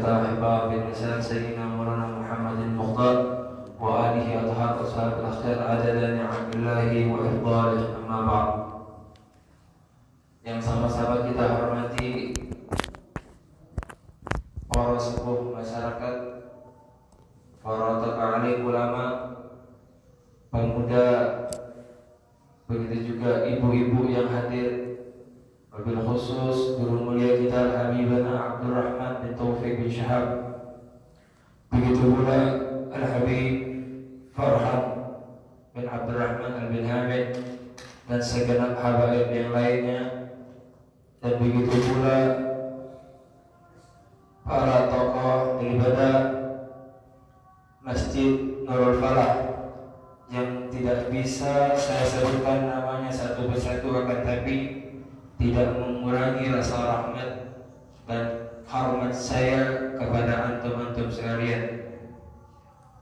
أحباب بالنساء سيدنا مولانا محمد المختار وآله أطهار أصحاب الأخيار عدد نعم الله وإفضاله. أما بعد, yang sama-sama kita hormati para sepuh masyarakat, para tokoh alim ulama, pemuda, begitu juga ibu-ibu yang hadir, wabil khusus guru mulia kita Habibana Abdurrahman bin Taufik bin Syahab, begitu pula Al-Habib Farhan bin Abdurrahman Al-Bin Hamid dan segenap habaib yang lainnya, dan begitu pula para tokoh daripada Masjid Nurul Falah yang tidak bisa saya sebutkan namanya satu persatu, akan tapi tidak mengurangi rasa rahmat dan hormat saya kepada antum-antum sekalian.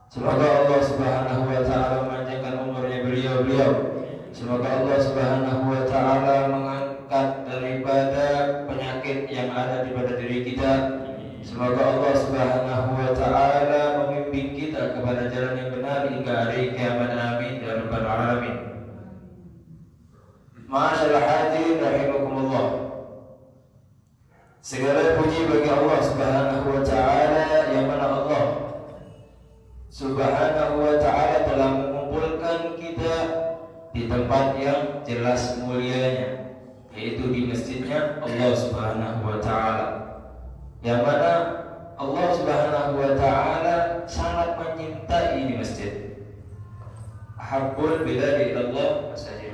Semoga Allah Subhanahu wa taala memanjangkan umurnya beliau-beliau. Semoga Allah Subhanahu wa taala mengangkat daripada penyakit yang ada di pada diri kita. Semoga Allah Subhanahu wa taala membimbing kita kepada jalan yang benar hingga hari kiamat. Amin ya rabbal alamin. Ma'asyiral hadirin rahimakumullah. Segala puji bagi Allah Subhanahu wa taala, yang mana Allah Subhanahu wa taala telah mengumpulkan kita di tempat yang jelas mulianya, yaitu di masjidnya Allah Subhanahu wa taala, yang mana Allah Subhanahu wa taala sangat menyintai di masjid. Ahabbul biladi ilallah masajid.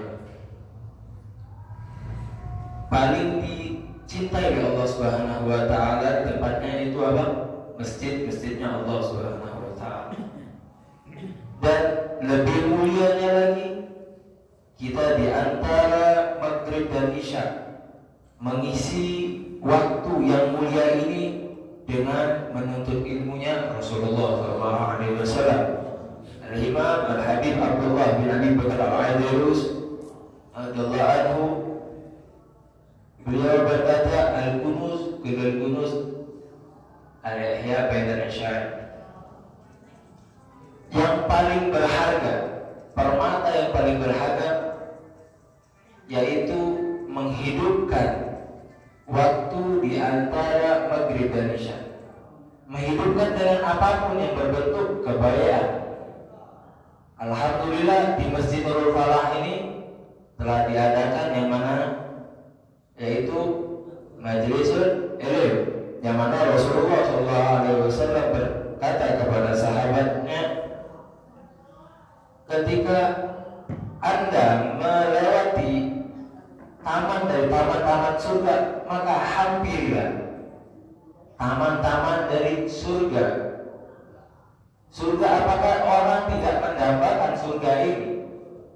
Paling dicintai oleh Allah Subhanahu wa taala di tempatnya itu apa? Masjid-masjidnya Allah Subhanahu wa taala. Dan lebih mulianya lagi, kita di antara maghrib dan isya mengisi waktu yang mulia ini dengan menuntut ilmunya Rasulullah sallallahu alaihi wasallam. Al-Imam Al-Habib Abdullah bin Abi Bakar Al-Aidilus radhiyallahu anhu, beliau berkata, al-kunuz bil kunuz al-ihya bainal isya'i. Yang paling berharga, permata yang paling berharga, yaitu menghidupkan waktu di antara maghrib dan isya. Menghidupkan dengan apapun yang berbentuk kebaikan. Alhamdulillah di Masjid Nurul Falah ini telah diadakan yang mana, yaitu majlisul ilm, yang mana Rasulullah SAW berkata kepada sahabatnya, ketika Anda melewati taman dari taman-taman surga, maka hampirilah taman-taman dari surga. Surga, apakah orang tidak mendambakan surga ini?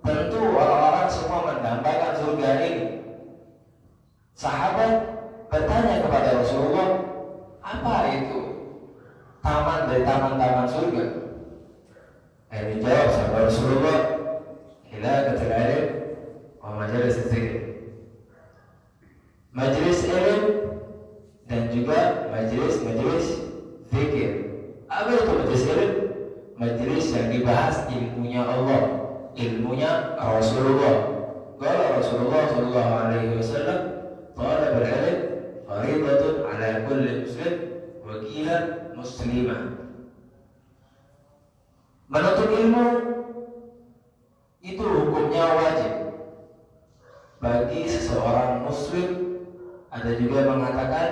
Tentu orang-orang semua mendambakan surga ini. Sahabat bertanya kepada Rasulullah, apa itu taman dari taman-taman surga? Dijawab sahabat Rasulullah, hilaqatul ilm wa majalis dzikr. Majelis ilmu dan juga majelis zikir. Apa itu majelis ilmu? Majelis yang dibahas ilmunya Allah, ilmunya Rasulullah. Qala Rasulullah sallallahu alaihi wasallam, talabul ilm fariidatun ala kulli muslim wa qila muslimah. Menuntut ilmu itu hukumnya wajib bagi seseorang muslim. Ada juga mengatakan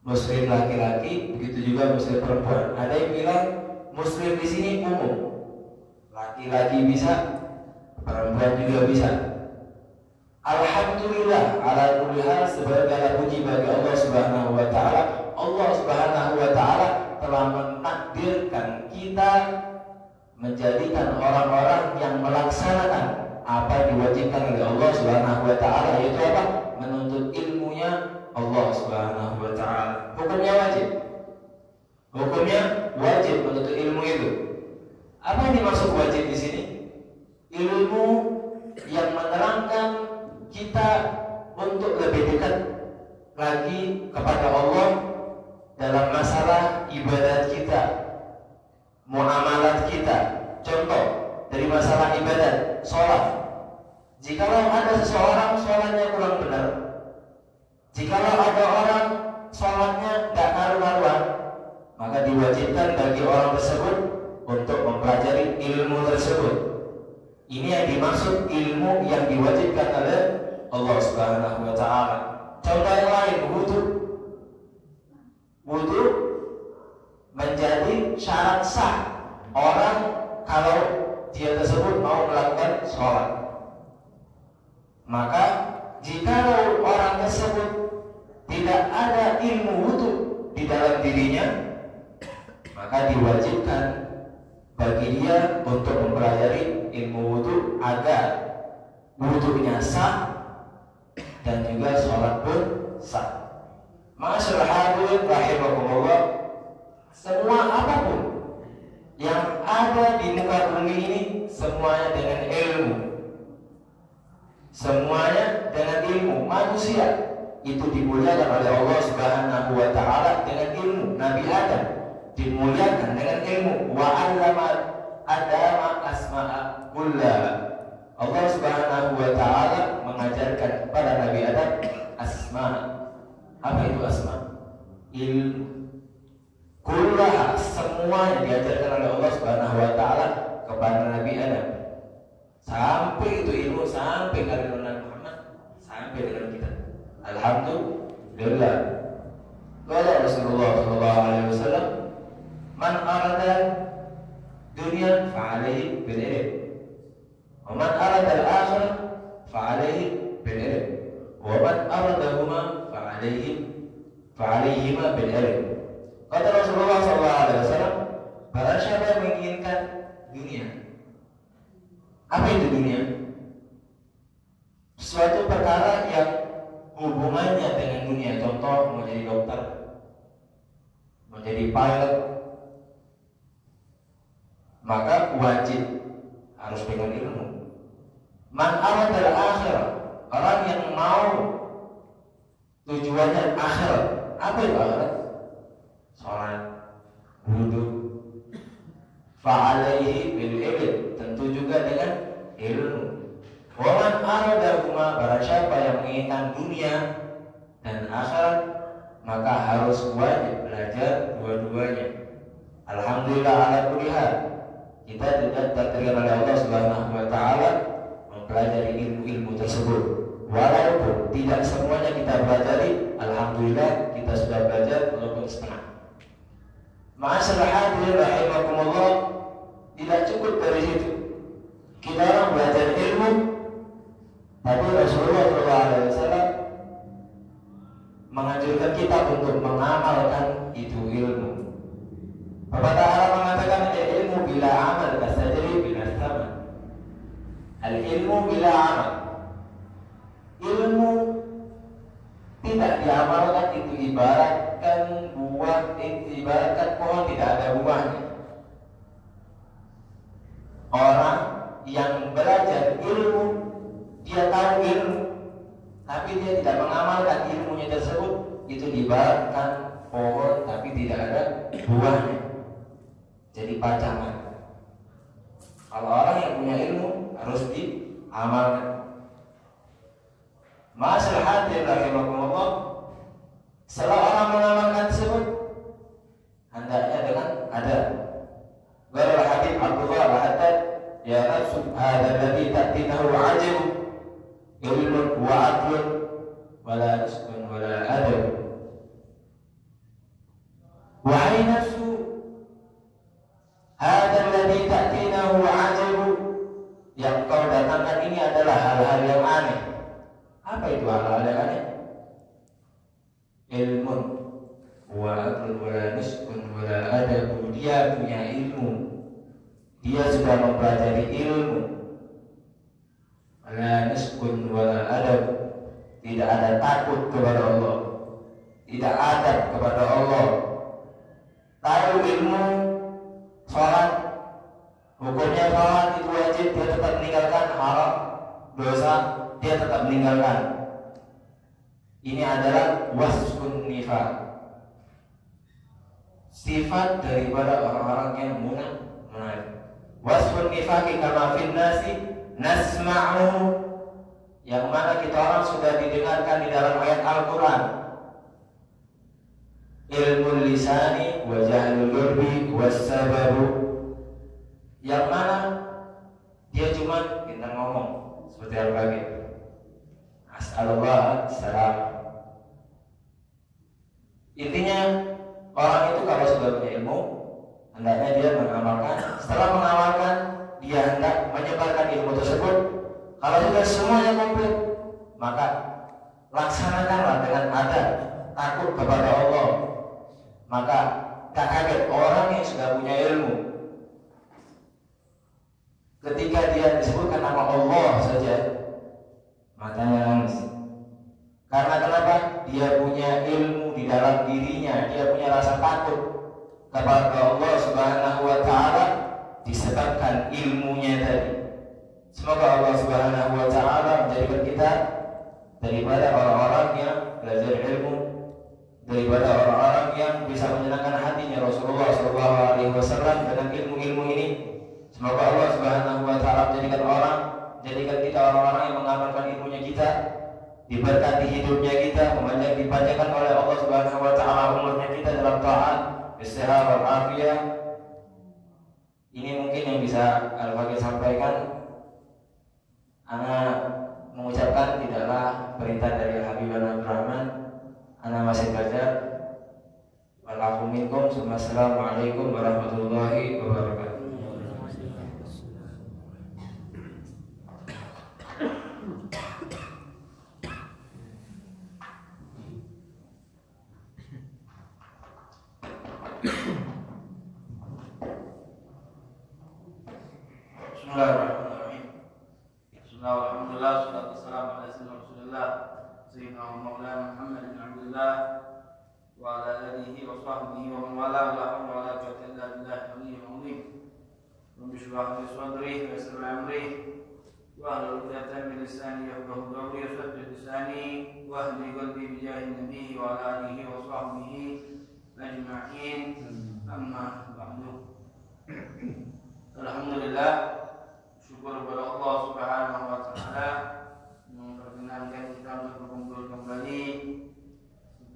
muslim laki-laki, begitu juga muslim perempuan. Ada yang bilang muslim di sini umum, laki-laki bisa, perempuan juga bisa. Alhamdulillah ala kulli hal, segala puji bagi Allah Subhanahu wa taala. Allah Subhanahu wa taala telah menakdirkan kita menjadikan orang-orang yang melaksanakan apa yang diwajibkan oleh Allah Subhanahu wa taala, yaitu apa? Menuntut ilmunya Allah Subhanahu wa taala. Hukumnya wajib. Hukumnya wajib menuntut ilmu itu. Apa yang dimaksud wajib di sini? Ilmu yang menerangkan kita untuk lebih dekat lagi kepada Allah dalam masalah ibadat kita, muamalat kita. Contoh dari masalah ibadat, sholat. Jikalau ada seseorang sholatnya kurang benar, jikalau ada orang sholatnya tidak karu-karuan, maka diwajibkan bagi orang tersebut untuk mempelajari ilmu tersebut. Ini yang dimaksud ilmu yang diwajibkan oleh Allah Subhanahu wa Ta'ala. Contoh yang lain, wudu. Wudu menjadi syarat sah orang kalau dia tersebut mau melakukan sholat. Maka jikalau orang tersebut tidak ada ilmu wudu di dalam dirinya, maka diwajibkan bagi dia untuk mempelajari ilmu wudu agar wudunya sah dan juga sholat pun sah. Ma'asyiral hadirin rahimakumullah, semua apapun yang ada di muka bumi ini semuanya dengan ilmu. Semuanya dengan ilmu. Manusia itu dimuliakan oleh Allah Subhanahu wa Ta'ala dengan ilmu. Nabi Adam dimuliakan dengan ilmu. Wa 'allama Adama asma'a kullaha. Allah Subhanahu wa Ta'ala mengajarkan kepada Nabi Adam asma. Apa itu asma? Ilmu. Kullaha, semua yang diajarkan oleh Allah Subhanahu wa Ta'ala kepada Nabi Adam. Sampai itu ilmu sampai ke Nabi Muhammad, sampai dengan kita. Alhamdulillah. Qala Rasulullah sallallahu alaihi wasallam, "Man arada dunya fa'alaihi bil ilm, wa man arada al-akhirah fa'alaihi bil ilm, wa man aradahuma fa'alaihima bil ilm." Kata Rasulullah SAW, barang siapa yang menginginkan dunia. Apa itu dunia? Suatu perkara yang hubungannya dengan dunia. Contoh, mau jadi dokter, mau jadi pilot, maka wajib harus dengan ilmu. Man aradal akhirah, orang yang mau tujuannya akhirat. Apa itu akhirat? Sholat, wudu. Fa'alaihi bil ilm, tentu juga dengan ilmu. Wa man aradahuma, barang siapa yang menginginkan dunia dan akhirat, maka harus wajib belajar dua-duanya. Alhamdulillah ala kulli hal, kita juga diberikan oleh Allah Subhanahu wa Ta'ala mempelajari ilmu-ilmu tersebut. Walaupun tidak semuanya kita pelajari, alhamdulillah kita sudah belajar walaupun setengah. Ma'asyiral hadirin rahimakumullah, tidak cukup dari situ. Kita orang belajar ilmu, tapi Rasulullah SAW menganjurkan kita untuk mengamalkan itu ilmu. Pepatah Arab mengatakan ilmu bila amal kasajri bila sama. Al ilmu bila amal. Ilmu tidak diamalkan itu ibaratkan buah, ibaratkan pohon tidak ada buahnya. Orang yang belajar ilmu, dia tahu ilmu, tapi dia tidak mengamalkan ilmunya tersebut, itu ibaratkan pohon tapi tidak ada buahnya, jadi pacangan. Kalau orang yang punya ilmu harus diamalkan. Ma'asyiral hadirin rahimakumullah, setelah orang mengamalkan tersebut, hendaknya dengan ada Qala Habib Abdullah al-Haddad, ya nafsu hadha alladhi ta'tinahu ajib ilmun wa aqlun wa la rizqun wa la adab. Wahai nafsu, hadha alladhi ta'tinahu ajib, yang kau datangkan ini adalah hal-hal yang aneh. Apa itu hal-hal yang aneh? Ilmun wa aqlun wa la rizqun wa la adab. Dia punya ilmu, dia sudah mempelajari ilmu. La rizqun wa la adab, tidak ada takut kepada Allah, tidak adab kepada Allah. Tahu ilmu, sholat, hukumnya sholat itu wajib, dia tetap meninggalkan. Haram, dosa, dia tetap meninggalkan. Ini adalah wasfun nifaq. sifat daripada orang-orang yang munafik. Wasfun nifaqi kama fin nasi nasma'u, yang mana kita orang sudah didengarkan di dalam ayat Al-Quran. Ilmu lisani wa jahlul qurbi wassababu, yang mana dia cuma kita ngomong seperti al-baqi. As'alullah salam. Intinya orang itu kalau sudah punya ilmu, hendaknya dia mengamalkan. Setelah mengamalkan, dia hendak menyebarkan ilmu tersebut. Kalau sudah semuanya komplit, maka laksanakanlah dengan adab takut kepada Allah. Maka tak kaget orang yang sudah punya ilmu, ketika dia disebutkan nama Allah saja, matanya nangis. Karena kenapa? Dia punya ilmu di dalam dirinya, dia punya rasa takut kepada Allah Subhanahu wa Ta'ala disebabkan ilmunya tadi. Semoga Allah Subhanahu wa Ta'ala menjadikan kita daripada orang-orang yang belajar ilmu, daripada orang-orang yang bisa menyenangkan hatinya Rasulullah SAW dengan ilmu-ilmu ini. Semoga Allah Subhanahu wa Ta'ala jadikan kita orang-orang yang mengamalkan ilmunya kita, diberkati hidupnya kita, dipanjangkan oleh Allah Subhanahu wa Ta'ala umurnya kita dalam taat, istighfar wal afiyah. Ini mungkin yang bisa Al-Baqi sampaikan. Ana mengucapkan tidaklah perintah dari Habibana Abdurrahman. Ana masih belajar. Walafu minkum. Assalamualaikum warahmatullahi wabarakatuh. Bismillahirrahmanirrahim. Alhamdulillah, salatu wassalamu ala Rasulillah Sayyidina wa Maulana Muhammad bin Abdullah wa ala alihi wa sahbihi wa man wala la hawla wa la quwwata illa billahi al-aliyyil azim. Rabbi shrah li sadri wa yassir li amri wa hlul 'uqdatam min lisani yafqahu qawli wa saddid lisani wa hdi qalbi bi jahi nabiy wa ala alihi wa sahbihi ajma'in. Amma ba'du. Alhamdulillah, syukur kepada Allah Subhanahu wa Ta'ala memperkenankan kita untuk berkumpul kembali.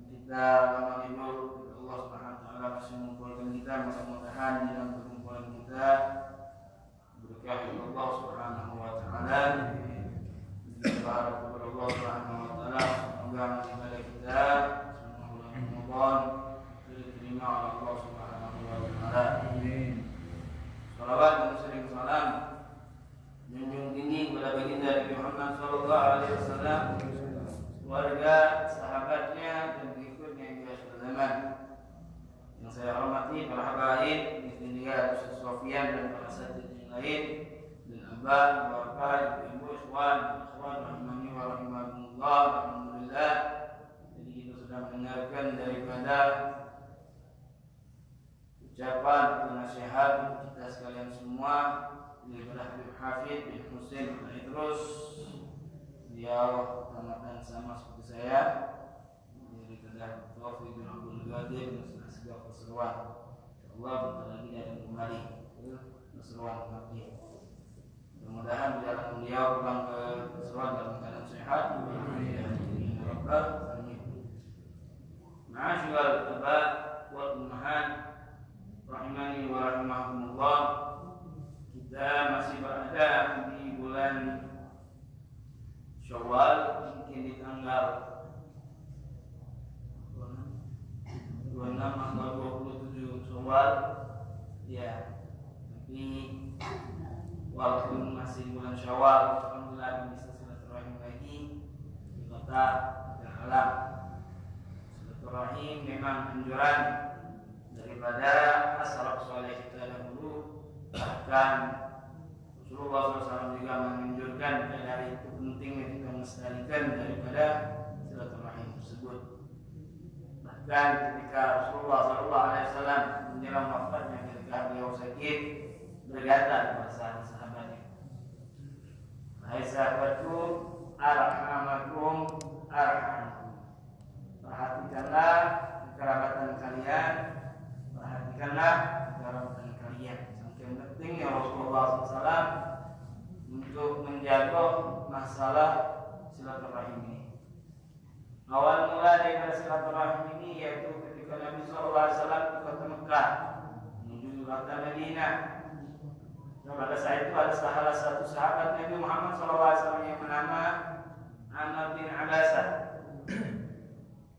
Kita lama libur, Allah Subhanahu wa Ta'ala masih mengumpulkan kita. Mudah-mudahan di dalam perkumpulan kita berkah Allah Subhanahu wa Ta'ala. Kita berharap kepada Allah Subhanahu wa Ta'ala semoga ibadah kita selama bulan Ramadan diterima oleh Allah Subhanahu wa Ta'ala. Salawat dan sering salam junjung tinggi kepada baginda Nabi Muhammad sallallahu alaihi wasallam, keluarga, sahabatnya dan pengikutnya hingga akhir zaman. Yang saya hormati para habaib, di juga Ustaz Sofian dan para asatidz yang lain, dan abah, bapak, ibu, ikhwan, akhwat rahimani wa rahimakumullah. Alhamdulillah, jadi kita sudah mendengarkan daripada ucapan atau nasihat untuk kita sekalian semua daripada Habib Hafid bin Husain bin Idrus. Beliau tamatan sama seperti saya, daripada Taufik bin Abdul Qadir dan segala keseruan. InsyaAllah bentar lagi dia akan kembali ke keseruan lagi. Mudah-mudahan perjalanan beliau pulang ke keseruan dalam keadaan sehat. Amin. Ma'asyiral abah wal ummahat rahimani wa rahimakumullah. Kita masih berada di bulan Syawal, mungkin di tanggal 26 atau 27 Syawal. Ya, tapi walaupun masih bulan Syawal, alhamdulillah bisa silaturahim lagi di kota Alam. Silaturahim memang anjuran daripada as-salaf saleh kita dahulu. Bahkan Rasulullah SAW juga menganjurkan dari itu pentingnya kita melestarikan daripada silaturahim tersebut. Bahkan ketika Rasulullah SAW menjelang wafatnya, ketika beliau sakit, berkata kepada sahabatnya, "Hai sahabatku, arhamakum arhamakum." Perhatikanlah kekerabatan kalian, adalah garamkan kalian. Saking pentingnya Rasulullah SAW untuk menjaga masalah silaturahim ini. Awal mula daripada silaturahim ini yaitu ketika Nabi SAW ke kota Mekah menuju kota Madinah. Pada saat itu ada salah satu sahabat Nabi Muhammad SAW yang bernama Amr bin Abasah.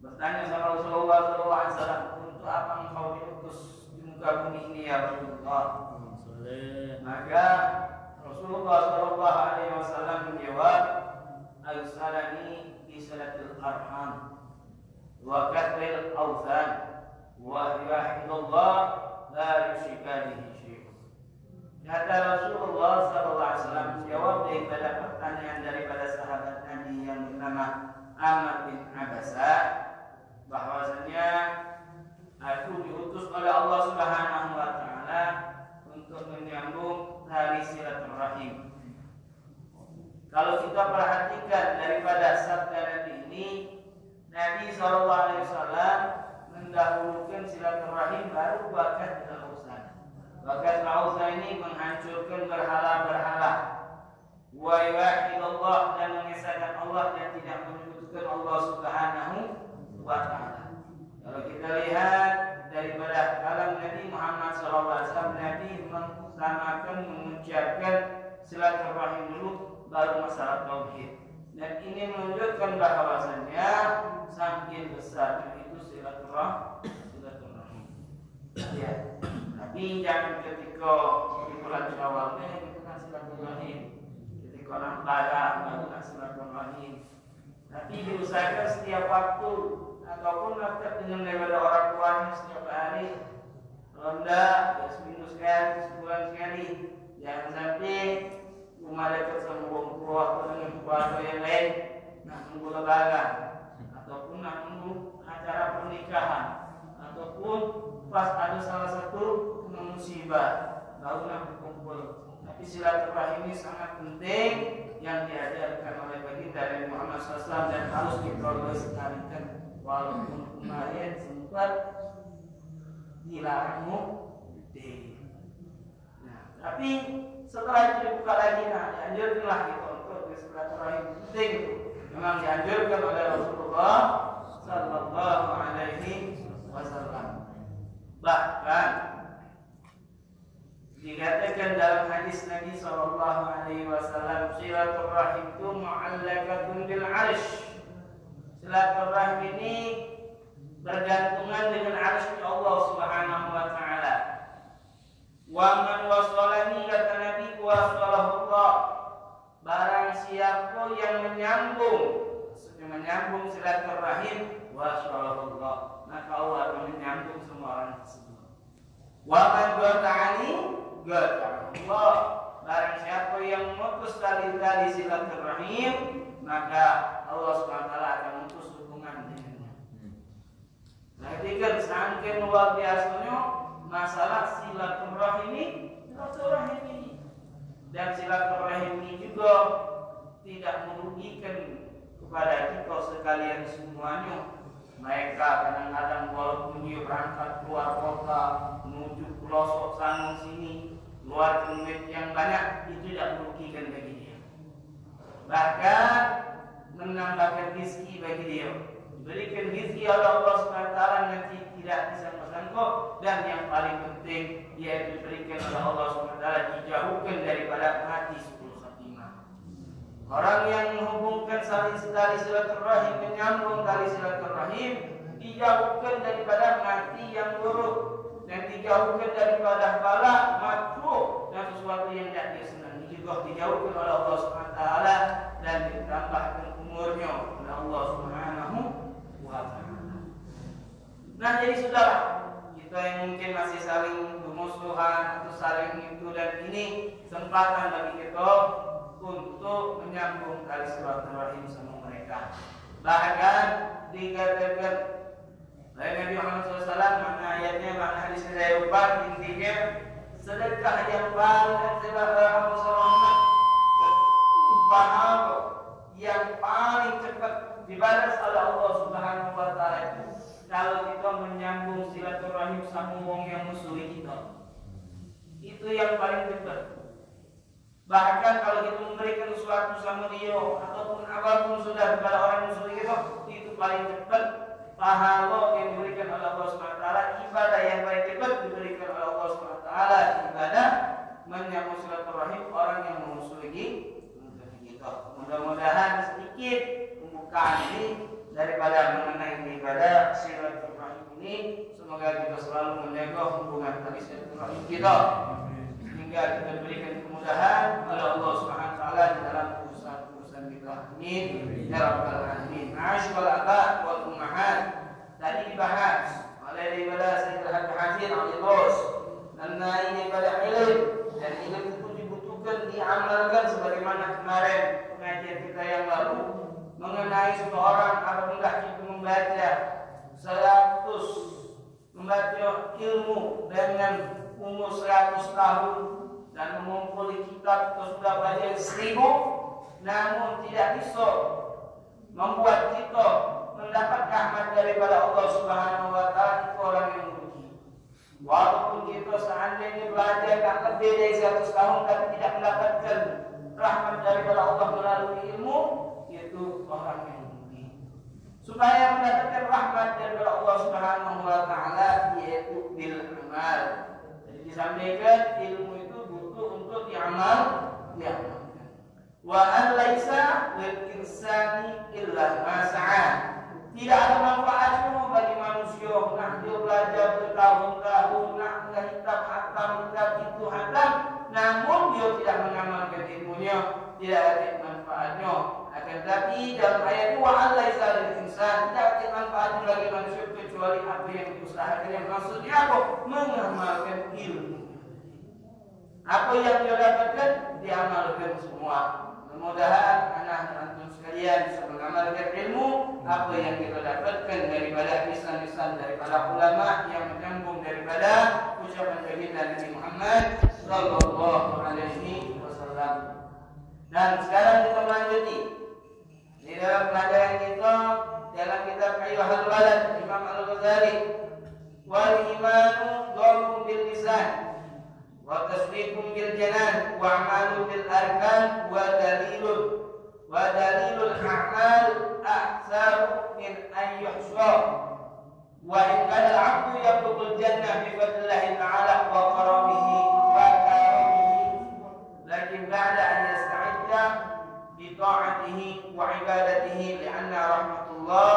Bertanya sama Rasulullah SAW, untuk apa engkau diutus di muka bumi ini ya Rasulullah? Maka Rasulullah SAW menjawab, Al-salani bi salatil arham wa kathril awthan wa wahidullah la yusyrika bihi syai'un. Kata Rasulullah SAW menjawab daripada pertanyaan daripada sahabat Nabi yang bernama Amr bin Abasah, bahwasanya aku diutus oleh Allah Subhanahu wa taala untuk menyambung tali silaturahim. Kalau kita perhatikan daripada sabda Nabi ini, Nabi SAW mendahulukan silaturahim baru bakat al-awsan. Bakat al-awsan ini menghancurkan berhala-berhala. Wa yuwahhidullah, dan mengesahkan Allah dan tidak menyebutkan Allah Subhanahu wa taala. Kalau kita lihat daripada kalam Nabi Muhammad SAW, Nabi mengutamakan mengucapkan silaturahim dulu baru masalah tauhid. Dan ini menunjukkan bahwasanya semakin besar itu silaturahim. Ya. Tapi jangan ketika di bulan Syawal itu kan silaturahim. Ketika orang lebaran baru silaturahim. Tapi diusahakan setiap waktu ataupun dekat dengan daripada orang tuanya setiap hari. Kalau enggak, seminggu sekali, sebulan sekali. Jangan sampai rumah dekat sama orang tua atau dengan keluarga yang lain nak menunggu lebaran ataupun nak menunggu acara pernikahan ataupun pas ada salah satu kena musibah baru nak berkumpul. Tapi silaturahim ini sangat penting yang diajarkan oleh baginda Nabi Muhammad SAW dan harus kita lestarikan walaupun kemarin sempat dilarang mudik. Nah, tapi setelah itu dibuka lagi, nah dianjurkanlah kita untuk bersilaturahim penting itu. Memang dianjurkan oleh Rasulullah Sallallahu Alaihi Wasallam. Bahkan dikatakan dalam hadis Nabi Sallallahu Alaihi Wasallam, silaturahim itu mu'allaqatun bil 'arsy. Silaturahim ini bergantungan dengan 'arsy Allah Subhanahu wa taala. Wa man wasalani, kata Nabi, wasalahullah. Barang siapa yang menyambung silaturahim, wasalahullah, maka Allah akan menyambung semua orang tersebut. Wa man qata'ani, qata'allah. Barang siapa yang memutus tali-tali silaturahim, maka Allah SWT akan memutus hubungan dengannya. Nah, ketika sangkin luar biasanya masalah silaturahim ini, dan silaturahim ini juga tidak merugikan kepada kita sekalian semuanya. Mereka kadang-kadang walaupun dia berangkat keluar kota menuju pelosok sana sini, keluar duit yang banyak, itu tidak merugikan bagi dia. Bahkan menambahkan rezeki bagi dia. Diberikan rezeki oleh Allah SWT nanti tidak bisa tersangkut, dan yang paling penting yaitu diberikan oleh Allah SWT dijauhkan daripada mati 10 khatimah. Orang yang menghubungkan tali silaturahim, menyambung tali silaturahim, dijauhkan daripada mati yang buruk dan dijauhkan daripada bala makruh dan sesuatu yang tidak dia senangi, juga dijauhkan oleh Allah SWT dan ditambahkan umurnya oleh Allah Subhanahu wa taala. Nah, jadi saudara, kita yang mungkin masih saling bermusuhan atau saling itu dan ini kesempatan bagi kita untuk menyambung tali silaturahim sama mereka. Bahkan dikatakan oleh Nabi Muhammad SAW, mana ayatnya, mana hadisnya saya lupa, intinya sedekah yang paling yang paling cepat dibalas oleh Allah Subhanahu wa taala itu kalau kita menyambung silaturahim sama wong yang musuhi kita. Itu yang paling cepat. Bahkan kalau kita memberikan sesuatu sama dia ataupun apapun sudah kepada orang musuh kita, itu paling cepat pahala yang diberikan oleh Allah SWT. Ibadah yang paling cepat diberikan oleh Allah SWT, ibadah menyambung silaturahim orang yang memusuhi kita. Mudah-mudahan sedikit pembukaan ini daripada mengenai ibadah silaturahim ini, semoga kita selalu menjaga hubungan tali silaturahim kita hingga kita berikan kemudahan oleh Allah Subhanahu wa taala di dalam urusan kita. Amin ya rabbal alamin. Ma'asyiral aba wal ummahat, tadi dibahas oleh ibadah Sayyidul Hafiz al-Idrus mengenai ibadah ilmu, dan ilmu itu dibutuhkan diamalkan sebagaimana kemarin pengajian kita yang lalu mengenai seseorang apabila kita membaca 100 membaca ilmu dengan umur 100 tahun dan mengumpuli kitab sudah banyak 1000, namun tidak bisa membuat kita mendapat rahmat daripada Allah Subhanahu wa taala, itu orang yang rugi. Walaupun kita seandainya belajar tak lebih dari 100 tahun tapi tidak mendapatkan rahmat daripada Allah melalui ilmu, itu orang yang rugi. Supaya mendapatkan rahmat daripada Allah Subhanahu wa taala, yaitu bil amal. Jadi disampaikan ilmu itu butuh untuk diamalkan. Wa an laisa lil insani illa ma sa'a. Tidak ada manfaatnya bagi manusia nak dia belajar bertahun-tahun, nak menghitam hatam itu hatam, namun dia tidak mengamalkan ilmunya, tidak ada manfaatnya. Akan tetapi dalam ayat ini wa an laisa lil insani, tidak ada manfaatnya bagi manusia kecuali apa yang diusahakan. Yang maksudnya apa? Mengamalkan ilmu. Apa yang dia dapatkan diamalkan semua. Mudah-mudahan anak dan antum sekalian bisa mengamalkan ilmu apa yang kita dapatkan daripada lisan-lisan daripada ulama yang menyambung daripada ucapan baginda Nabi Muhammad sallallahu alaihi wasallam. Dan sekarang kita melanjuti di dalam pelajaran kita dalam kitab Ayyuhal Walad Imam Al-Ghazali, wal imanu dhalum bil lisan wa tasdiqun bil janan wa amalun bil arkan wa dalilul a'mal aktsar min an yuhsa wa in kana al-'abdu yablughul jannah bi fadlillahi ta'ala wa karamihi lakin ba'da an yasta'idda bi ta'atihi wa ibadatihi li'anna rahmatullah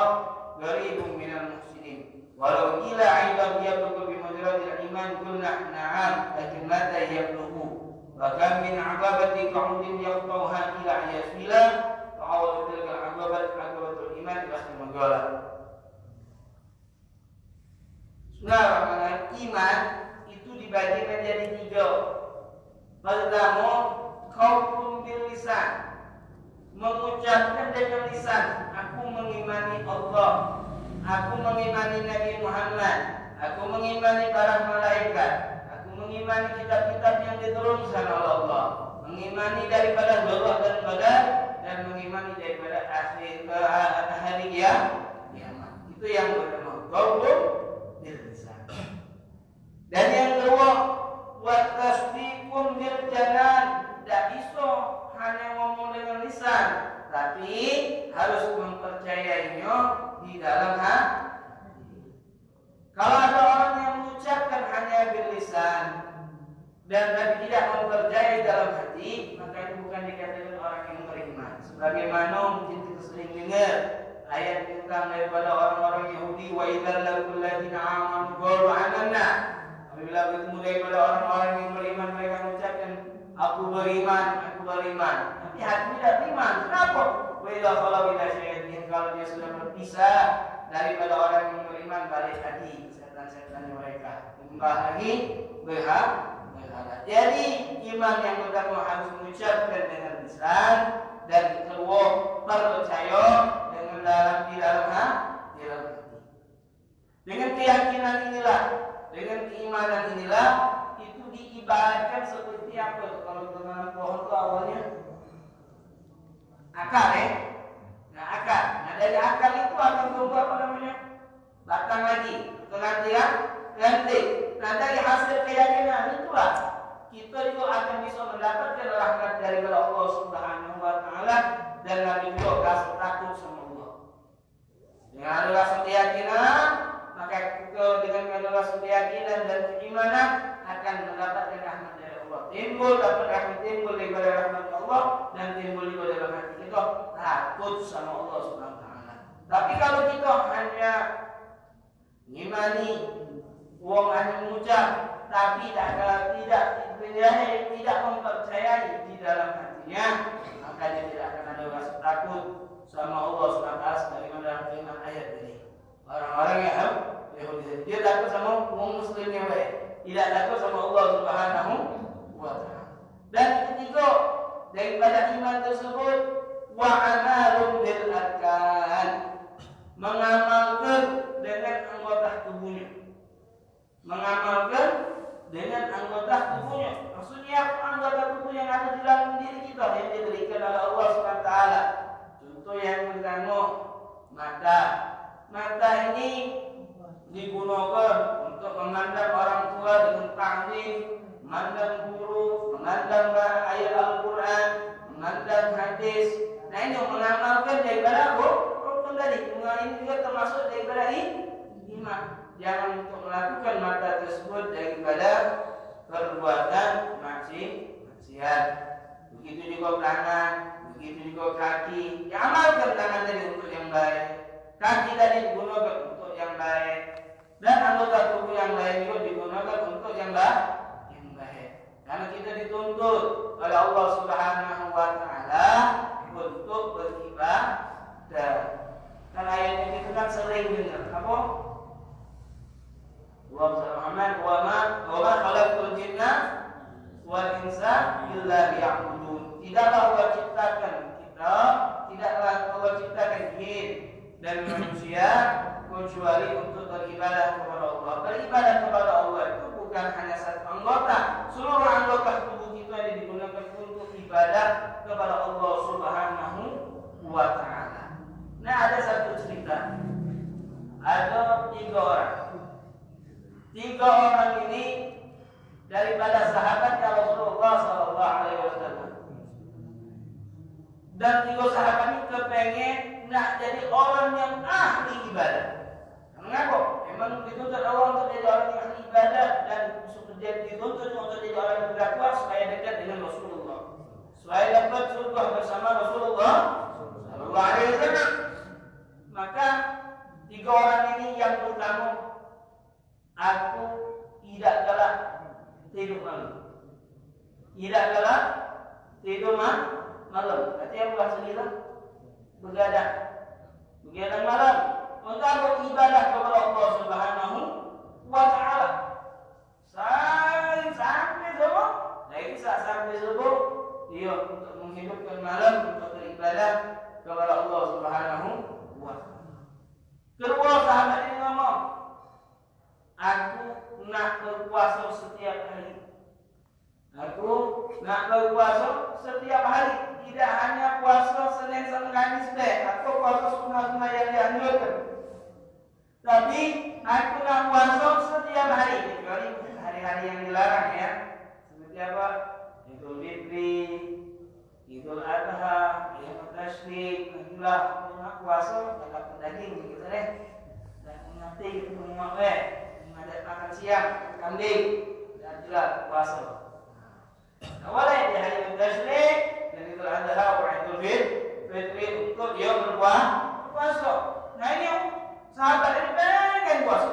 qaribun minal muhsinin. Walau ila ibad yablughu bi mujarradil iman qulna na'am, lakin mata yablughu wa kam min 'ababati qa'udin yaqtauha ila yasmila fa'awadu tilkal 'ababatul iman pasti menggola. Bismillahirrahmanirrahim. Iman itu dibagi menjadi 3. Pertama, qaulun bil lisan, mengucapkan dengan lisan, aku mengimani Allah, aku mengimani Nabi Muhammad, aku mengimani para malaikat, aku mengimani kitab-kitab yang diturunkan oleh Allah, mengimani daripada Allah dan qadar, dan mengimani daripada hari kiamat. Itu yang pertama, qaulun bil lisan. Dan yang kedua, wa tasdiqun bil janan, tidak bisa hanya ngomong dengan lisan, tapi harus mempercayainya di dalam hati. Kalau ada orang yang mengucapkan hanya bil lisan dan tapi tidak mempercayai dalam hati, maka itu bukan dikatakan orang yang beriman. Sebagaimana mungkin kita sering dengar ayat tentang daripada orang-orang Yahudi, wa idzal laqul ladina amanu qalu amanna. Apabila bertemu daripada orang-orang yang beriman, mereka mengucapkan aku beriman, aku beriman. Tapi hati tidak beriman. Kenapa? Wa idza khala ila syaitin, kalau dia sudah berpisah daripada orang yang beriman, balik lagi setan-setan mereka. Kembali lagi berhala. Jadi iman yang pertama harus mengucapkan dengan lisan, dan kedua percaya dengan di dalam hati. Dengan keyakinan inilah, dengan keimanan inilah itu diibaratkan seperti apa? Kalau tanam pohon itu awalnya akar, Nah akar. Nah dari akar itu akan tumbuh apa namanya? datang lagi, ganti. Nah dari hasil keyakinan itulah kita juga akan bisa mendapatkan rahmat dari Allah Subhanahu wa Ta'ala dan Nabi juga rasa takut sama Allah. Dengan ada rasa keyakinan, maka kita dengan ada rasa keyakinan dan keimanan akan mendapatkan rahmat dari Allah. Dapat rahmat timbul daripada rahmat Allah dan timbul juga dalam hati kita takut sama Allah Subhanahu wa Ta'ala. Tapi kalau kita hanya ngimani, wong hanya mengucap, tapi tidak mempercayai di dalam hatinya, maka dia tidak akan ada rasa takut sama Allah SWT sebagaimana dalam firman ayat ini. Orang-orang yang Yahudi dia takut sama wong muslim yang baik, tidak takut sama Allah Subhanahu wa Ta'ala. Dan ketiga daripada iman tersebut, wa amalun bil arkan, mengamalkan dengan anggota tubuhnya. Mengamalkan dengan anggota tubuhnya. Maksudnya anggota tubuh yang ada di dalam diri kita yang diberikan oleh Allah SWT. Contoh yang pertama, mata. Mata ini digunakan untuk memandang orang tua dengan taklim, memandang guru, memandang ayat Al-Quran, memandang hadis. Nah ini mengamalkan daripada rukun tadi. Ini juga termasuk daripada iman. Jangan untuk melakukan mata tersebut daripada perbuatan maksiat. Begitu juga tangan, begitu juga kaki. Amalkan tangan tadi untuk yang baik, kaki tadi digunakan untuk yang baik, dan anggota tubuh yang lain juga digunakan untuk yang baik. Karena kita dituntut oleh Allah Subhanahu wa Ta'ala untuk beribadah. Karena ayat ini kita kan sering dengar apa? Wa ma khalaqtul jinna wal insa illa liya'budun. Tidaklah Allah ciptakan kita, tidaklah Allah ciptakan jin dan manusia kecuali untuk beribadah kepada Allah. Beribadah kepada Allah itu bukan hanya satu anggota, seluruh anggota tubuh kita yang digunakan untuk ibadah kepada Allah Subhanahu wa Ta'ala. Nah, ada satu cerita. Ada 3 orang. 3 orang ini daripada sahabatnya Rasulullah SAW. Dan 3 sahabat ini kepengen nak jadi orang yang ahli ibadah. Mengapa? Memang dituntut Allah untuk jadi orang yang ahli ibadah dan dituntut untuk jadi orang yang bertakwa supaya dekat dengan Rasulullah, supaya dapat surga bersama Rasulullah SAW. Maka 3 orang ini yang pertama, aku tidak galak tidur malam. Tidak galak tidur malam. Artinya bukan sendiri begadang malam untuk ibadah kepada Allah Subhanahu wa Ta'ala. Sampai subuh. Dari saat sampai subuh dia untuk menghidupkan malam untuk beribadah kepada Allah Subhanahu wa Ta'ala. Kedua sahabat ini ngomong, aku nak berpuasa setiap hari. Aku nak berpuasa setiap hari. Tidak hanya puasa Senin sampai Kamis atau puasa sunnah-sunnah yang dianjurkan. Tapi aku nak puasa setiap hari, kecuali hari-hari yang dilarang ya. Seperti apa? Idul Fitri, Idul Adha, Ayam Tasyrik, itulah nak puasa tak daging gitu deh. Dan nanti kita mau ada makan siang kambing dan juga puasa. Awalnya di hari Tasyrik dan Idul Adha wa Idul Fitri untuk dia berpuasa. Nah ini sahabat ini pengen puasa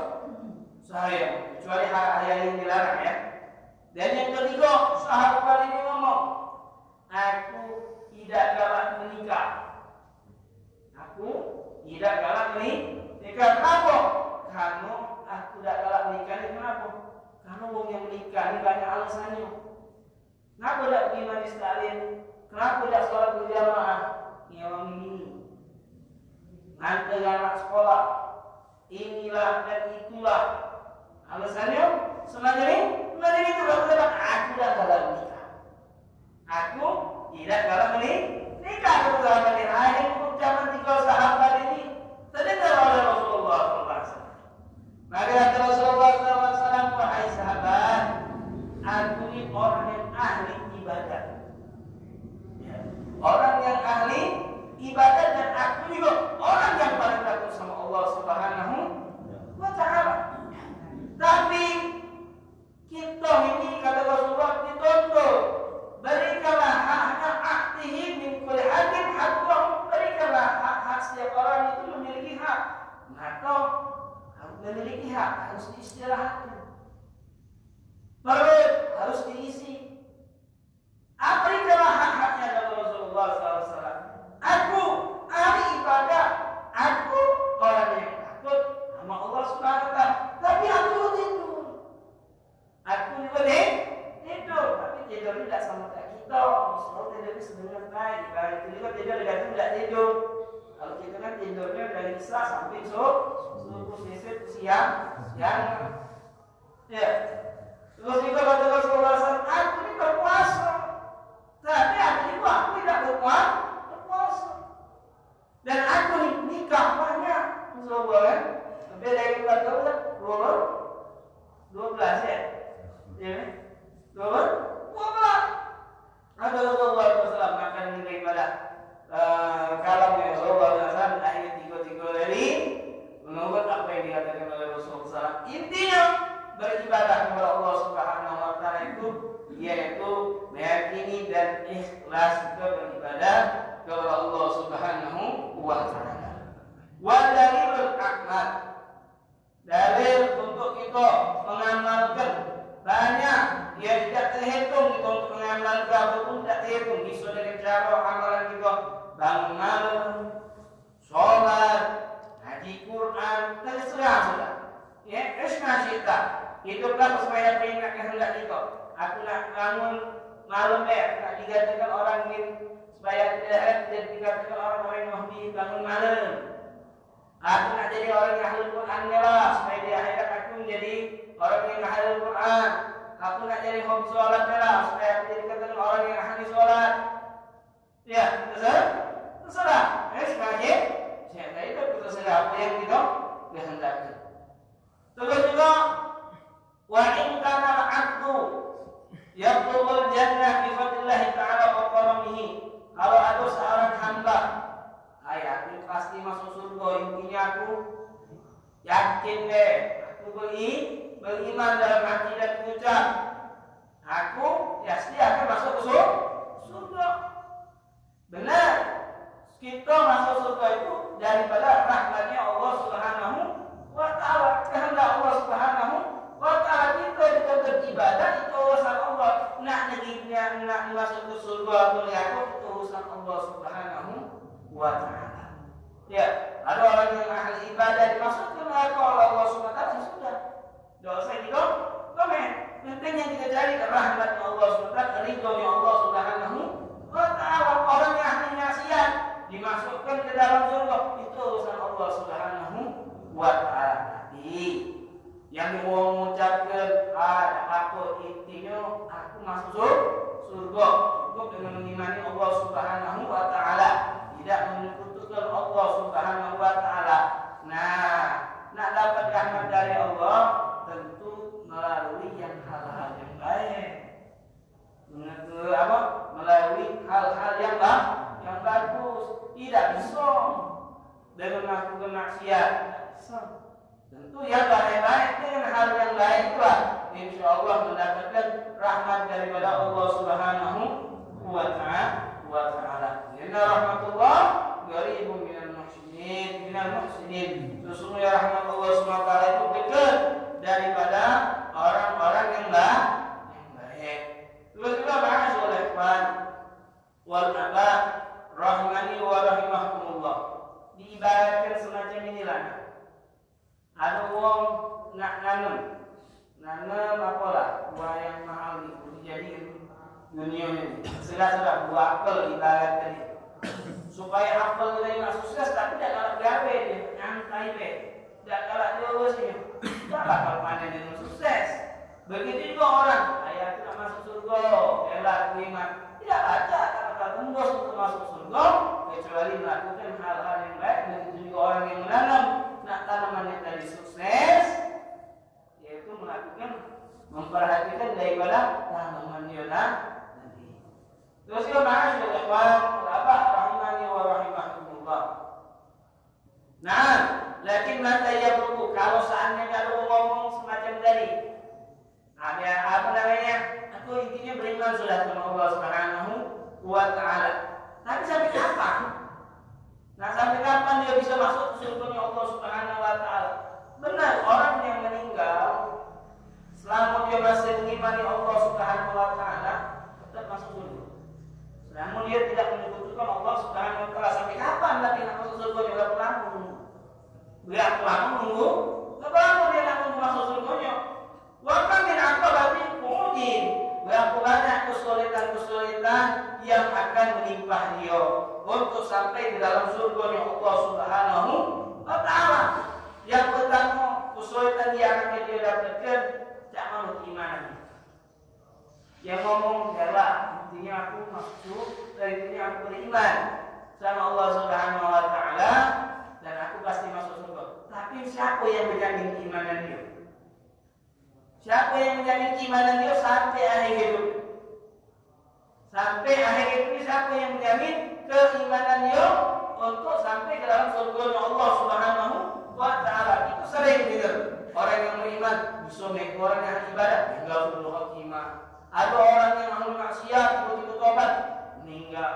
seharian, kecuali hari-hari yang dilarang ya. Dan yang ketiga, sahabat ini ngomong, aku tidak galak menikah. Aku tidak galak menikah. Kenapa? Karena aku tidak galak menikah ini kenapa? Karena orang yang menikah ini banyak alasannya. Kenapa tidak beriman sekalian? Kenapa tidak sholat berjamaah? Ya orang ini ngantar anak sekolah, inilah dan itulah alasannya. Sebenarnya itu kalau aku tidak galak menikah. Aku tidak galak menikah. Aku sahabat ini. Akhirnya ucapan 3 sahabat ini terdengar oleh Rasulullah SAW. tidak sama kayak kita. Misalnya tidur itu sebenarnya baik. Baik itu juga tidur negatif tidak tidur. Kalau kita kan tidurnya dari isya sampai subuh siang. Ya. Terus juga kata Rasulullah SAW, aku ini berpuasa. Tapi artinya aku tidak berpuasa. Dan aku nikah banyak. Rasulullah kan? Lebih dari 12 ya? Ya, 12. Ada Rasulullah SAW makan daripada kalam yang Rasulullah SAW akhirnya 3 hari menurut apa yang dikatakan oleh Rasulullah SAW. Intinya beribadah kepada Allah Subhanahu wa taala itu yaitu meyakini dan ikhlas juga beribadah kepada Allah Subhanahu wa taala. Wa dalilul a'mal. Dalil untuk kita mengamalkan banyak ya tidak terhitung kita untuk mengamalkan apapun tidak terhitung bisa dari cara amalan kita bangun malam, sholat, ngaji Quran, terserah sudah. Ya, Krishna cita. Hiduplah supaya teringat kehendak kita. Aku nak bangun malam nak digantikan orang min supaya tidak dikatakan orang-orang yang mahdi bangun malam. Aku nak jadi orang yang hafal Quran lah supaya di akhirat aku menjadi orang yang hafal Quran. Aku nak jadi hobi sholat lah supaya aku dikatakan orang yang ahli sholat. Ya, terserah. Sekali saya itu terserah apa yang kita kehendaki. Terus juga wa in kana al-'abdu yatlubul jannah bi fadlillah ta'ala wa karamihi. Kalau ada seorang hamba, aku pasti masuk surga. Intinya aku yakin deh, aku beriman dalam hati dan ucap, aku pasti akan masuk ke surga. Benar, kita masuk surga itu daripada rahmatnya Allah Subhanahu wa ta'ala. Kehendak Allah Subhanahu wa ta'ala kita juga beribadah itu urusan Allah. Nak negerinya nak masuk ke surga atau neraka itu urusan Allah Subhanahu wa ta'ala. Ya, ada orang yang ahli ibadah dimasukkan neraka oleh Allah Subhanahu wa ta'ala sudah. Dosa kita komen. Penting yang kita cari rahmatnya Allah Subhanahu wa ta'ala, ridhonya Allah Subhanahu wa ta'ala. Orang yang ahli maksiat dimasukkan ke dalam surga itu urusan Allah Subhanahu wa ta'ala. Tapi yang mau mengucapkan apa intinya aku masuk surga cukup dengan mengimani Allah Subhanahu wa ta'ala, tidak menyekutukan Allah Subhanahu wa ta'ala. Nah, nak dapat rahmat dari Allah tentu melalui hal-hal yang baik. Melalui hal-hal yang bagus. Tidak bisa dengan melakukan maksiat. Tentu yang baik-baik dengan hal yang baik itulah insya Allah mendapatkan rahmat daripada Allah Subhanahu wa ta'ala. Inna rahmatullah qaribun minal muhsinin. Sesungguhnya rahmat Allah Subhanahu wa ta'ala itu dekat daripada orang-orang yang baik. Terus juga bahas oleh ikhwan wal aba rahimani wa rahimahkumullah. Diibaratkan semacam inilah. Ada orang nak nanam apalah buah yang mahal itu dijadikan dunia ini. Sudah buah apel ibarat tadi. Supaya apel itu nak sukses tapi tidak galak gawe dia, nyantai deh. Tidak galak diurusnya. Tak bakal panen dengan sukses. Begitu juga orang, ayah itu nak masuk surga, elak iman. Tidak ada kata tembus untuk masuk surga kecuali melakukan hal-hal yang baik. Begitu juga orang yang menanam nak tanaman yang tadi sukses, yaitu memperhatikan daripada tanamannya nanti. Terus kita bahas juga ikhwan apa rahimani wa rahimahumullah. Nah, lakin mata ya buku kalau seandainya ada ngomong semacam tadi, ada apa namanya? Aku intinya beriman sudah kepada Allah Subhanahu wa ta'ala. Tapi sampai kapan? Nah, sampai kapan dia bisa masuk ke surganya Allah Subhanahu wa ta'ala? Benar, orang yang meninggal selama dia masih mengimani Allah Subhanahu wa ta'ala tetap masuk surga. Namun dia tidak menyebutkan Allah Subhanahu wa ta'ala. Sampai kapan lagi nak masuk surga? Dia berapa lama menunggu? Berapa lama menunggu? Berapa lama dia nak menunggu masuk surganya? Waktu min aqabati qudin. Berapa banyak kesulitan Yang ngomong adalah intinya aku masuk dan intinya aku beriman sama Allah Subhanahu wa taala dan aku pasti masuk surga. Tapi siapa yang menjamin keimanan dia? Siapa yang menjamin keimanan dia sampai akhir hidup? Sampai akhir hidup ini siapa yang menjamin keimanan dia untuk sampai ke dalam surga Allah Subhanahu wa taala? Itu sering dengar orang yang beriman bisa orang yang ibadah tinggal surga khotimah. Ada orang yang ahli maksiat begitu tobat meninggal.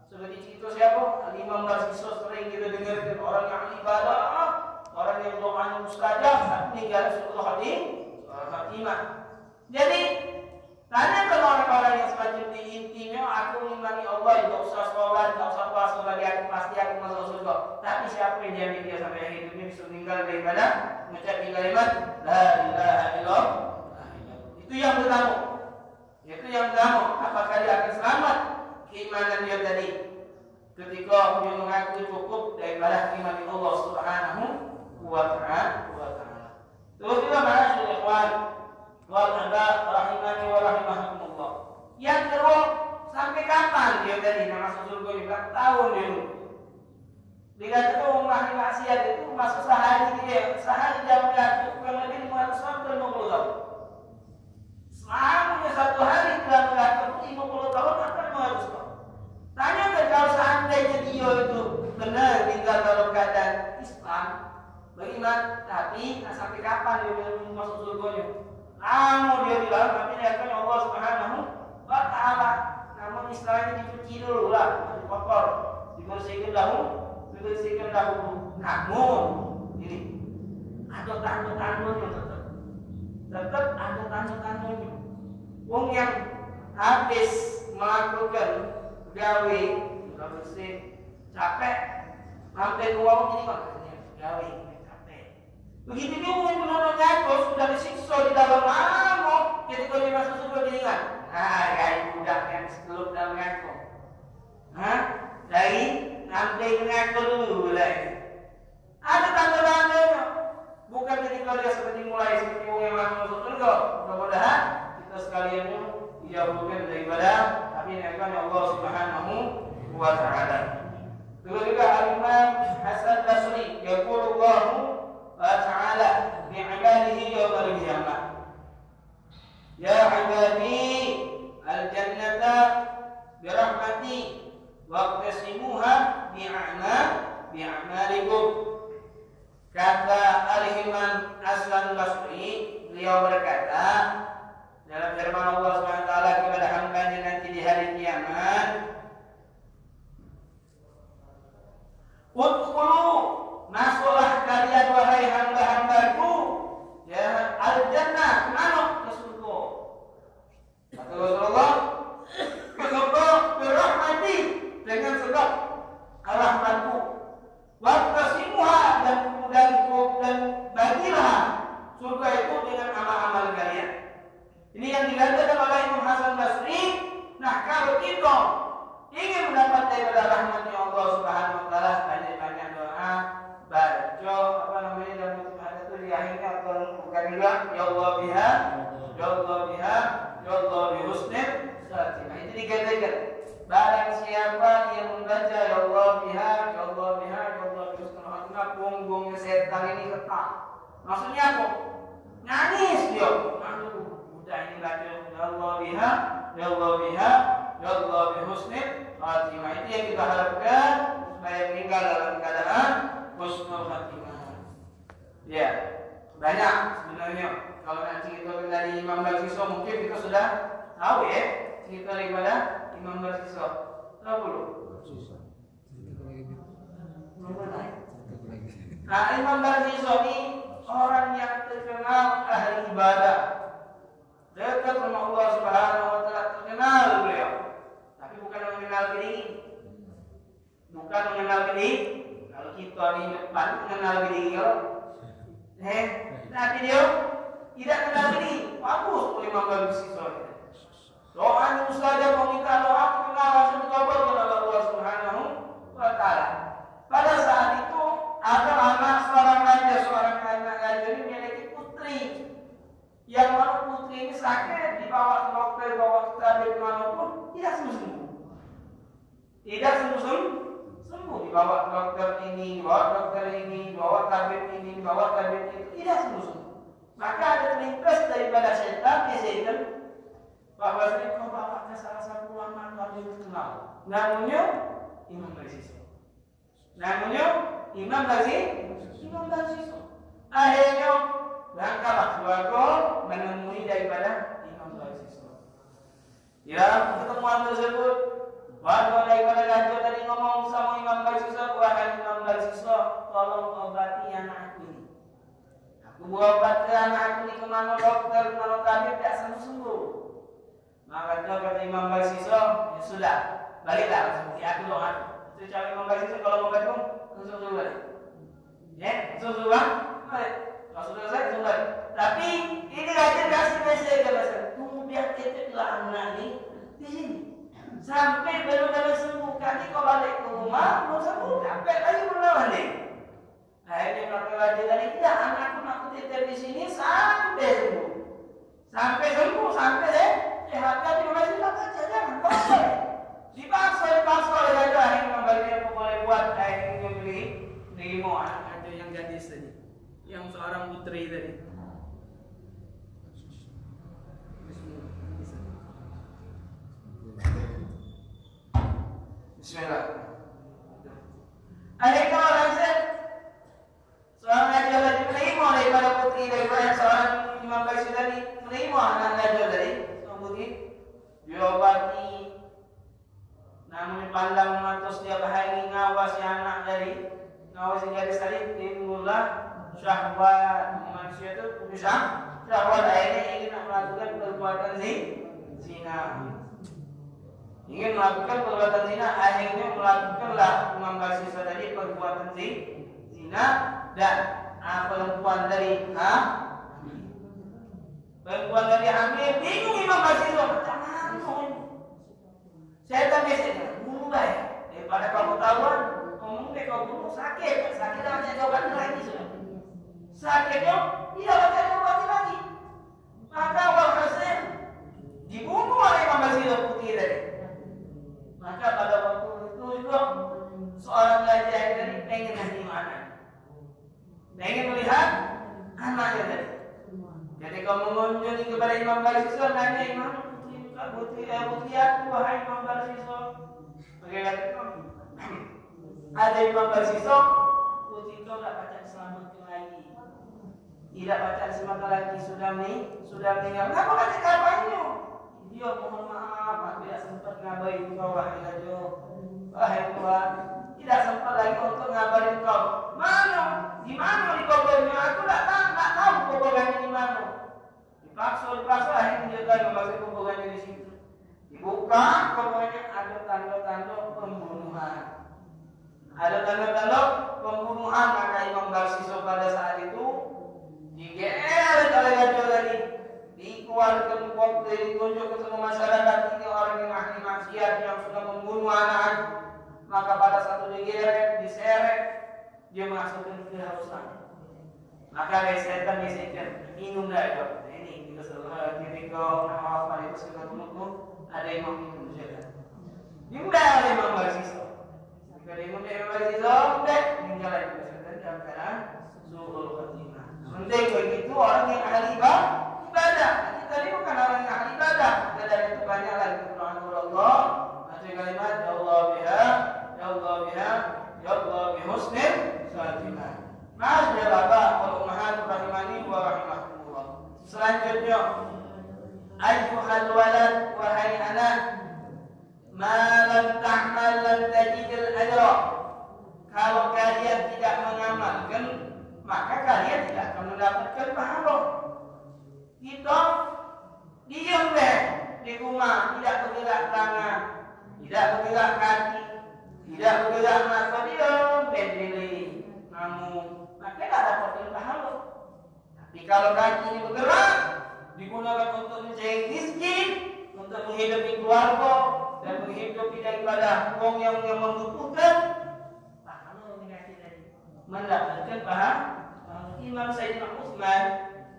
Seperti itu siapa? Imam Barsisa sering kita dengar orang yang ibadah, orang yang doanya mustajab meninggal surga khotimah. Jadi tanya kalau orang-orang yang semacam ini intinya aku mengimani Allah, tidak usah sholat, tidak usah puasa bagi aku pasti aku masuk surga. Tapi siapa yang jamin dia sampai akhir hidupnya bisa meninggal daripada mengucapkan kalimat la ilaha illallah? Itu yang pertama. Itu yang pertama, apakah dia akan selamat keimanan dia tadi ketika dia mengaku cukup daripada iman Allah Subhanahu wa taala. Terus juga ma'asyiral ikhwan wal ahbab rahimani wa rahimakumullah. Yang kedua, sampai kapan dia tadi masuk surga ini? Berapa tahun dia nunggu? Dikatakan orang ahli maksiat itu masuk sehari jam kurang lebih 500 sampai 50 tahun. Selama satu hari telah mengatakan 50 tahun akan 200 tahun. Tanya kalau seandainya dia itu benar tinggal dalam keadaan Islam, beriman, tapi sampai kapan dia masuk surganya? Lama dia bilang, tapi dia akan Allah Subhanahu wa taala. Namun istilahnya dicuci dulu lah, dikotor, dibersihkan dahulu. Namun ini ada tanda-tandanya tetap ada tanda-tandanya. Wong yang habis melakukan gawe bersih capek sampai ke wong ini makanya gawe capek. Begitu juga yang benar ngaku sudah disiksa di dalam lama ketika dia masuk surga diingat. Kayak budak yang sebelum dalam ngaku. Dari sampai ngaku dulu lah. Ada tanda-tandanya. Bukan ketika dia seperti seperti orang yang masuk surga. Mudah-mudahan kita sekalian dijauhkan daripada tapi akan Allah Subhanahu wa taala. Juga Al-Imam Hasan Basri yaqulu Allah taala bi 'ibadihi yaumil qiyamah. Ya 'ibadi al-jannata bi rahmati waqtasimuha bi'amalikum. Kata Al-Imam Hasan Basri, beliau berkata dalam firman Allah SWT kepada hambanya nanti di hari kiamat, udkhulu, masuklah kalian wahai hamba-hambaku ya al-jannah, mana ke surga. Kata Rasulullah, ke surga birahmati, dengan sebab rahmatku, waqtasimuha, dan bagilah surga itu dengan amal-amal kalian. Ini yang dikatakan oleh Imam Hasan Basri. Nah, kalau kita ingin mendapat daripada rahmatnya Allah Subhanahu wa taala, banyak-banyak doa, baca dalam ada itu di akhirnya bukan juga ya Allah biha, ya Allah biha, ya Allah bi husnil khatimah. Itu dikatakan barang siapa yang membaca ya Allah biha, ya Allah biha, ya Allah bi husnil khatimah, punggungnya setan ini retak. Maksudnya apa? Nangis dia. Ini baca ya Allah biha, ya Allah biha, ya Allah bi husnil khatimah. Itu yang kita harapkan supaya meninggal dalam keadaan husnul khatimah. Ya, banyak sebenarnya. Kalau nanti kita dari Imam Barsisa mungkin kita sudah tahu ya cerita daripada Imam Barsisa. Tahu belum? Nah, Imam Barsisa ini orang yang terkenal ahli ibadah, dekat sama Allah Subhanahu wa taala, terkenal beliau. Tapi bukan mengenal diri. Bukan mengenal diri. Kalau kita ini depan mengenal diri ya. Tapi dia tidak mengenal diri. Bagus Imam Barsisa. Doa mustajab, meminta doa kenal langsung bertobat kepada Allah Subhanahu wa taala. Pada saat itu ada anak seorang raja ini memiliki putri. Yang mana putri ini sakit di dibawa ke dokter, bawa ke tabib manapun, tidak sembuh. Tidak sembuh. Dibawa ke dokter ini, dibawa dokter ini, dibawa tabib ini, dibawa tabib itu, tidak sembuh. Maka ada terlintas daripada setan biasanya bahwa kau bawa ke salah satu ulama yang terkenal. Namanya Imam Basisi. Imam Basisi. Akhirnya berangkatlah keluarga menemui daripada Imam Basisi. Ya, pertemuan tersebut warga daripada raja tadi ngomong sama Imam Basisi, wahai Imam Basisi, tolong obati anakku ini. Aku berobat ke anakku ini kemana dokter, kemana tabib tidak sembuh. Maka kata Imam Basisi, ya sudah, baliklah langsung aku doa. Itu cara Imam Basisi kalau mau bantu langsung suruh balik. Ya, langsung suruh balik. Kalau sudah selesai langsung balik. Tapi ini raja kasih mesej ke Basir, tunggu biar tetaplah anak ini di sini. Sampai benar-benar sembuh. Nanti kau balik ke rumah belum sembuh, sampai lagi melawan nih. Akhirnya kata raja tadi, tidak, anakku aku tetap di sini sampai sembuh. Sampai sehat. Tapi masih tak jangan boleh. Dipaksa oleh raja. Akhirnya kembali apa boleh buat. Akhirnya beli mau anak raja yang gadis tadi, yang seorang putri tadi. Bismillah. Akhirnya orang seorang raja tadi menerima daripada putri daripada seorang Imam Basisi tadi, menerima anak raja tadi, seorang putri diobati, namun pandang mata setiap hari ngawasi anak dari ngawasi gadis tadi, timbullah syahwat manusia itu bisa syahwat, akhirnya ingin melakukan perbuatan zina. Ingin melakukan perbuatan zina, akhirnya melakukanlah Imam Basisi tadi perbuatan zina dan perempuan dari hamil. Bingung Imam Basisi, macam mana ini? Setan biasanya mulai daripada kamu tahuan, ngomong deh kau bunuh sakit macam jawaban lagi sudah. Sakitnya tidak baca jawaban lagi. Maka walhasil dibunuh oleh Imam Basisi putih tadi. Maka pada waktu itu juga seorang raja tadi pengen nanti mana, pengen melihat anaknya tadi. Jadi kamu mengunjungi kepada Imam Basisi, nanya Imam putri aku, wahai Imam Basisi. Bagaimana? Ada Imam Basisi, putri kau tidak baca selamat lagi, tidak baca semata lagi, sudah meninggal. Kenapa baca kabarnya? Dia mohon maaf, aku tidak sempat ngabarin kau, wahai raja, wahai Tuhan, tidak sempat lagi untuk ngabarin kau. Di mana di kuburnya? Aku tidak tahu kuburannya di mana. Dipaksa, akhirnya dia tahu maksud kuburannya di situ. Dibuka kuburannya, ada tanda-tanda pembunuhan. Maka Imam Basisi pada saat itu digeret oleh raja tadi, dikeluarkan waktu, ditunjuk ke semua masyarakat, ini orang yang ahli maksiat yang sudah membunuh anak. Maka pada satu digeret, diseret, dia masukkan ke hausan. Maka ada setan bisikan, minum dah itu. Ini kita selalu ketika apa itu sudah menunggu, ada yang minum saja. Dimudah oleh Imam Basisi. Jika diminum oleh Imam Basisi, sudah meninggal lagi setan dalam keadaan suhul khatimah. Penting begitu orang yang ahli ibadah. Kita ini bukan orang yang ahli ibadah. Kita dari itu banyak lagi Quran Allah. Macam kalimat ya Allah bi husnil khatimah. Maaf ya Bapak, wal ummahat rahimani wa rahimakumullah. Selanjutnya, ayyuhal walad, wahai anak, ma lam ta'mal lan tajidil ajra. Kalau kalian tidak mengamalkan, maka kalian tidak akan mendapatkan pahala. Kita diam deh di rumah, tidak bergerak tangan, tidak bergerak kaki, tidak bergerak mata, diam deh pilih namun maka tidak dapatkan pahala. Tapi kalau kaki ini bergerak, digunakan untuk mencari rezeki, untuk menghidupi keluarga dan menghidupi daripada orang yang membutuhkan, pahala ini kaki tadi mendapatkan pahala. Imam Sayyidina Utsman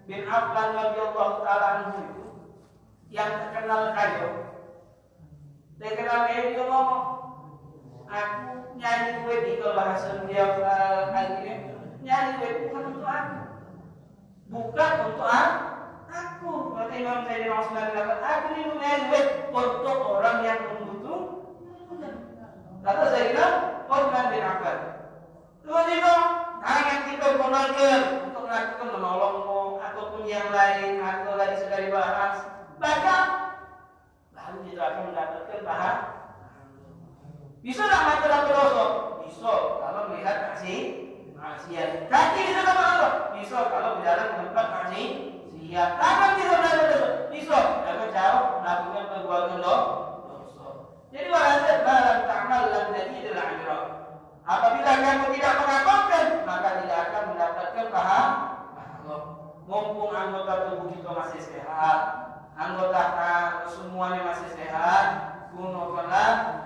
bin Affan radhiyallahu taala anhu, yang terkenal kayu. Terkenal kayu dia ngomong, aku nyanyi gue di bahasa dia ini nyanyi gue bukan untuk aku, bukan untuk aku. Berarti Imam Sayyidina Rasulullah bilang, aku ini nyanyi gue untuk orang yang membutuhkan. Kata Sayyidina Utsman bin Affan. Terus itu, tangan kita gunakan untuk melakukan menolongmu ataupun yang lain atau lagi sudah dibahas. Bahkan lalu kita akan mendapatkan pahala. Bisa tak mati dalam dosa? Bisa kalau melihat maksiat. Kaki bisa tak Allah? Bisa kalau berjalan ke tempat maksiat. Tangan bisa melakukan dosa? Bisa kalau jauh melakukan perbuatan dosa. Jadi walhasil balam ta'mal lam tajid al-ajra. Apabila kamu tidak mengamalkan, maka tidak akan mendapatkan pahala. Mumpung anggota tubuh kita masih sehat, anggota semuanya masih sehat, gunakanlah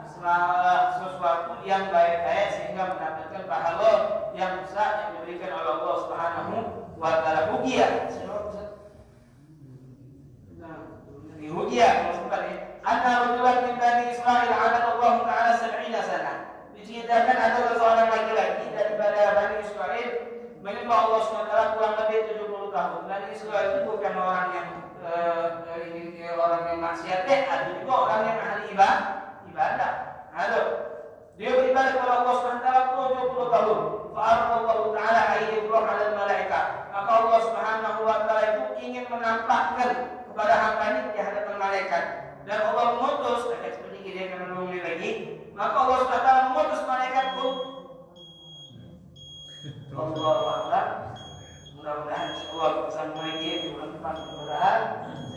sesuatu yang baik-baik sehingga mendapatkan pahala yang besar yang diberikan oleh Allah Subhanahu wa taala. Ruqyah. Ruqyah maksudnya anna rajulan min bani Israil 'adada Allah taala 70 sanah. Diceritakan ada seorang laki-laki daripada Bani Israil menyembah Allah SWT kurang lebih 70 tahun. Bani Israil itu bukan orang yang